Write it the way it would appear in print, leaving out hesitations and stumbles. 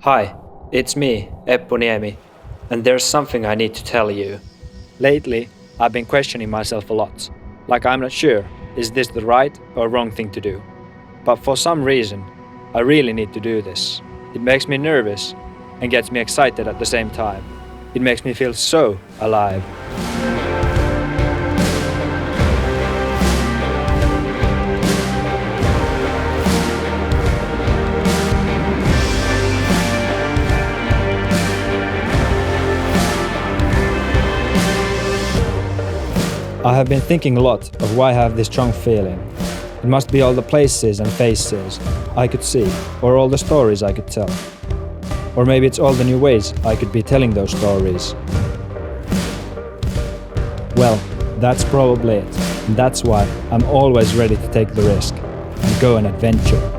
Hi, it's me, Eppu Niemi, and there's something I need to tell you. Lately, I've been questioning myself a lot. Like I'm not sure, is this the right or wrong thing to do? But for some reason, I really need to do this. It makes me nervous and gets me excited at the same time. It makes me feel so alive. I have been thinking a lot of why I have this strong feeling. It must be all the places and faces I could see, or all the stories I could tell. Or maybe it's all the new ways I could be telling those stories. Well, that's probably it. And that's why I'm always ready to take the risk and go on adventure.